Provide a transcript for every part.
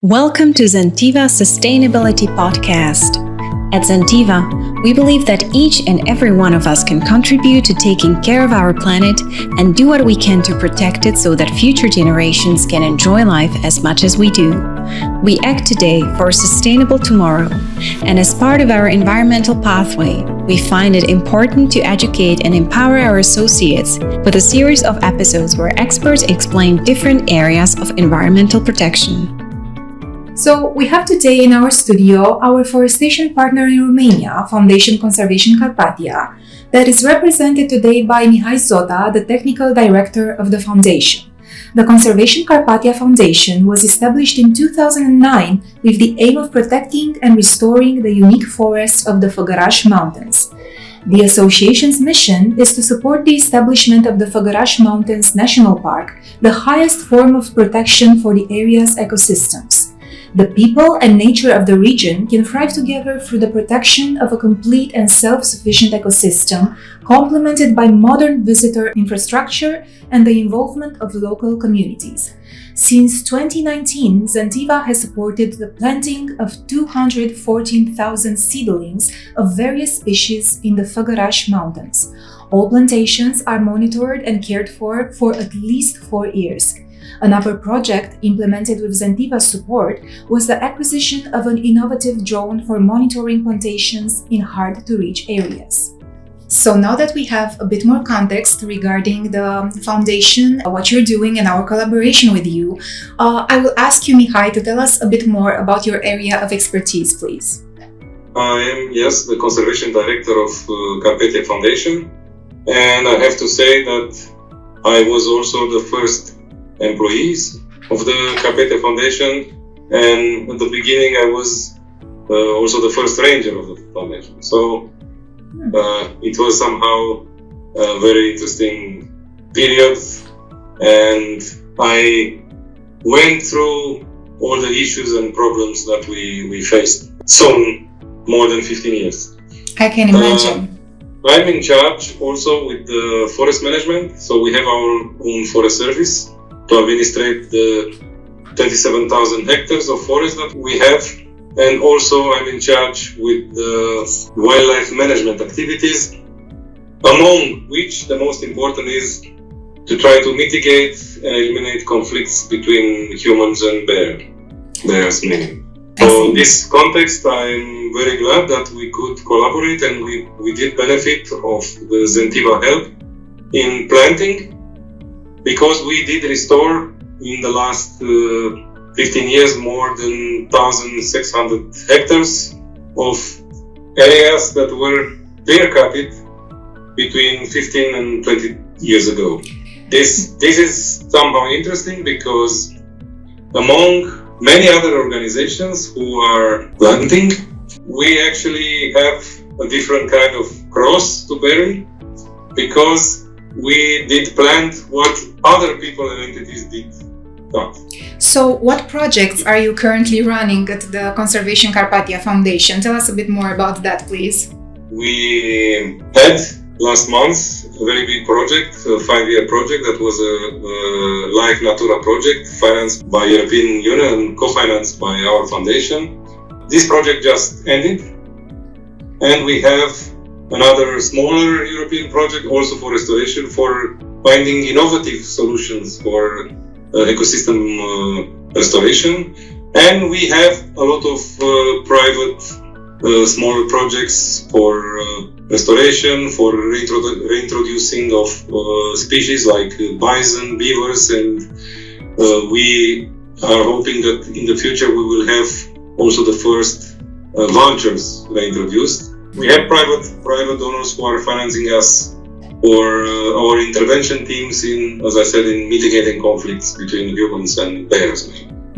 Welcome to Zentiva Sustainability Podcast. At Zentiva, we believe that each and every one of us can contribute to taking care of our planet and do what we can to protect it so that future generations can enjoy life as much as we do. We act today for a sustainable tomorrow, and as part of our environmental pathway, we find it important to educate and empower our associates with a series of episodes where experts explain different areas of environmental protection. So we have today in our studio our forestation partner in Romania, Foundation Conservation Carpathia, that is represented today by Mihai Zotta, the Technical Director of the Foundation. The Conservation Carpathia Foundation was established in 2009 with the aim of protecting and restoring the unique forests of the Făgăraș Mountains. The association's mission is to support the establishment of the Făgăraș Mountains National Park, the highest form of protection for the area's ecosystems. The people and nature of the region can thrive together through the protection of a complete and self-sufficient ecosystem, complemented by modern visitor infrastructure and the involvement of local communities. Since 2019, Zentiva has supported the planting of 214,000 seedlings of various species in the Făgăraș Mountains. All plantations are monitored and cared for at least 4 years. Another project implemented with Zentiva's support was the acquisition of an innovative drone for monitoring plantations in hard-to-reach areas. So now that we have a bit more context regarding the foundation, what you're doing and our collaboration with you, I will ask you, Mihai, to tell us a bit more about your area of expertise, please. I am, the Conservation Director of Carpathian Foundation, and I have to say that I was also the first employees of the Carpathian Foundation, and at the beginning I was also the first ranger of the foundation. So it was somehow a very interesting period, and I went through all the issues and problems that we faced. Soon, more than 15 years. I can imagine. I'm in charge also with the forest management, so we have our own forest service to administrate the 27,000 hectares of forest that we have. And also I'm in charge with the wildlife management activities, among which the most important is to try to mitigate and eliminate conflicts between humans and bears mainly. So in this context, I'm very glad that we could collaborate, and we did benefit of the Zentiva help in planting, because we did restore in the last 15 years more than 1,600 hectares of areas that were clear-cutted between 15 and 20 years ago. This is somehow interesting because among many other organizations who are planting, we actually have a different kind of cross to bear, because we did plant what other people and entities did not. So what projects are you currently running at the Conservation Carpathia Foundation? Tell us a bit more about that, please. We had last month a very big project, a 5-year project that was a Life Natura project financed by European Union and co-financed by our foundation. This project just ended, and we have another smaller European project also for restoration, for finding innovative solutions for ecosystem restoration. And we have a lot of private smaller projects for restoration, for reintroducing of species like bison, beavers, and we are hoping that in the future we will have also the first vultures reintroduced. We have private donors who are financing us for our intervention teams in, as I said, in mitigating conflicts between humans and bears.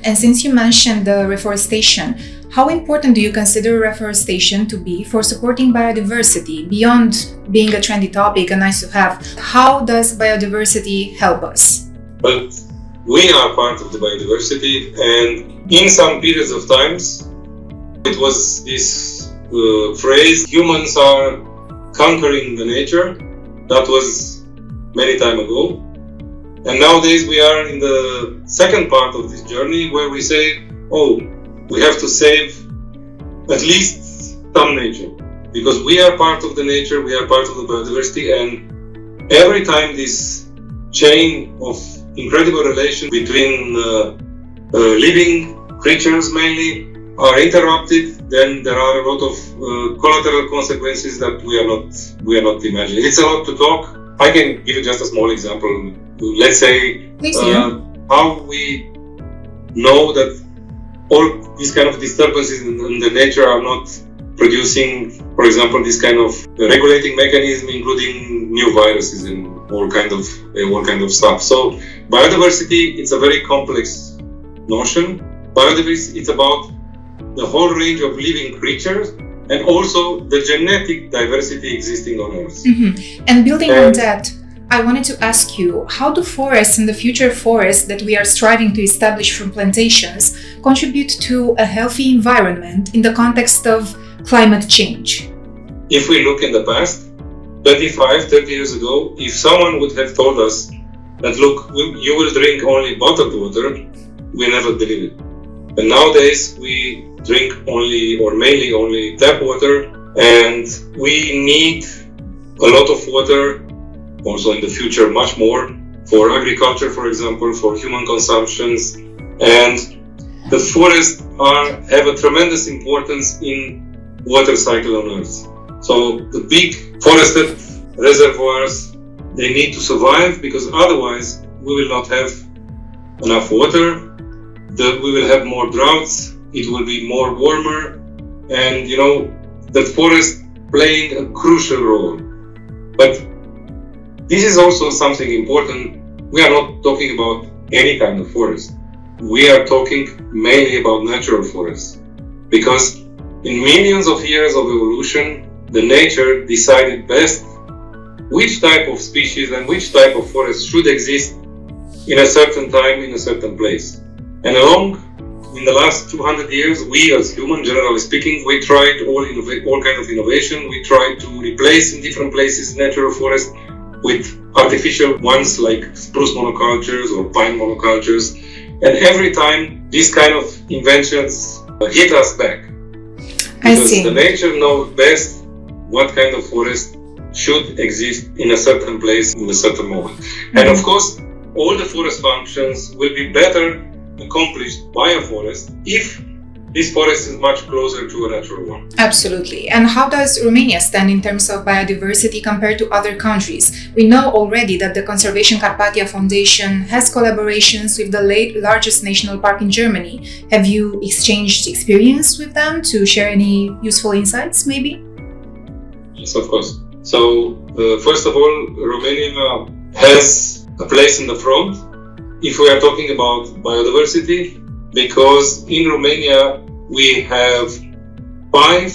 And since you mentioned the reforestation, how important do you consider reforestation to be for supporting biodiversity beyond being a trendy topic and nice to have? How does biodiversity help us? But we are part of the biodiversity, and in some periods of times, it was this phrase, humans are conquering the nature. That was many time ago. And nowadays we are in the second part of this journey, where we say we have to save at least some nature, because we are part of the nature, we are part of the biodiversity, and every time this chain of incredible relation between living creatures mainly are interrupted, then there are a lot of collateral consequences that we are not imagining. It's a lot to talk. I can give you just a small example. Let's say how we know that all these kind of disturbances in the nature are not producing, for example, this kind of regulating mechanism, including new viruses and all kind of stuff. So biodiversity, it's a very complex notion. Biodiversity, it's about the whole range of living creatures and also the genetic diversity existing on Earth. Mm-hmm. And building on that, I wanted to ask you, how do forests and the future forests that we are striving to establish from plantations contribute to a healthy environment in the context of climate change? If we look in the past, 25, 30 years ago, if someone would have told us that, look, you will drink only bottled water, we never believe it. And nowadays we drink only or mainly only tap water, and we need a lot of water, also in the future much more, for agriculture, for example, for human consumptions. And the forests have a tremendous importance in water cycle on Earth. So the big forested reservoirs, they need to survive, because otherwise we will not have enough water. We will have more droughts, it will be more warmer, and the forest playing a crucial role. But this is also something important. We are not talking about any kind of forest. We are talking mainly about natural forests, because in millions of years of evolution, the nature decided best which type of species and which type of forest should exist in a certain time, in a certain place. And in the last 200 years, we as humans, generally speaking, we tried all kind of innovation. We tried to replace in different places natural forests with artificial ones like spruce monocultures or pine monocultures. And every time these kind of inventions hit us back. Because the nature knows best what kind of forest should exist in a certain place in a certain moment. Mm-hmm. And of course, all the forest functions will be better accomplished by a forest if this forest is much closer to a natural one. Absolutely. And how does Romania stand in terms of biodiversity compared to other countries? We know already that the Conservation Carpathia Foundation has collaborations with the largest national park in Germany. Have you exchanged experience with them to share any useful insights, maybe? Yes, of course. So, first of all, Romania has a place in the front if we are talking about biodiversity, because in Romania we have 5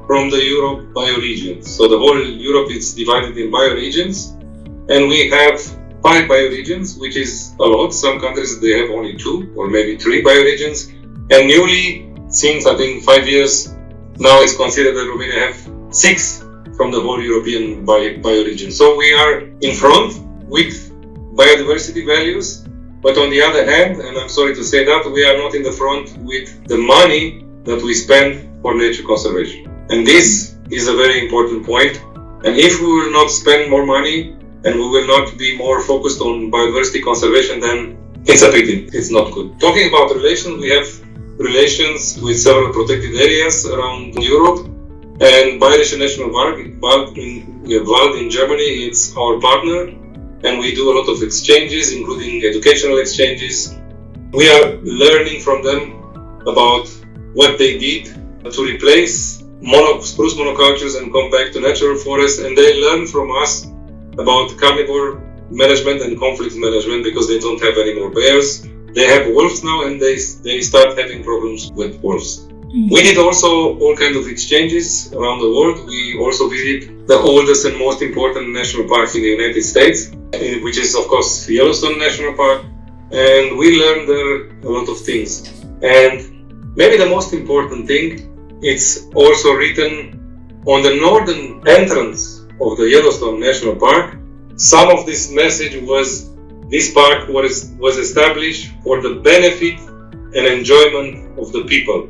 from the Europe bioregions. So the whole Europe is divided in bioregions, and we have 5 bioregions, which is a lot. Some countries, they have only 2 or maybe 3 bioregions. And newly, since I think 5 years, now it's considered that Romania have 6 from the whole European bioregion. So we are in front with biodiversity values. But on the other hand, and I'm sorry to say that, we are not in the front with the money that we spend for nature conservation. And this is a very important point. And if we will not spend more money and we will not be more focused on biodiversity conservation, then it's a pity. It's not good. Talking about relations, we have relations with several protected areas around Europe. And Bayerische National Park in Germany, it's our partner. And we do a lot of exchanges, including educational exchanges. We are learning from them about what they did to replace spruce monocultures and come back to natural forests. And they learn from us about carnivore management and conflict management, because they don't have any more bears. They have wolves now, and they start having problems with wolves. Mm-hmm. We did also all kinds of exchanges around the world. We also visit the oldest and most important national park in the United States, which is of course Yellowstone National Park, and we learned there a lot of things. And maybe the most important thing, it's also written on the northern entrance of the Yellowstone National Park. Some of this message was, this park was established for the benefit and enjoyment of the people.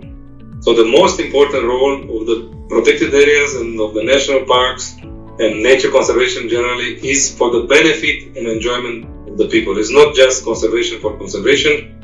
So the most important role of the protected areas and of the national parks and nature conservation generally is for the benefit and enjoyment of the people. It's not just conservation for conservation,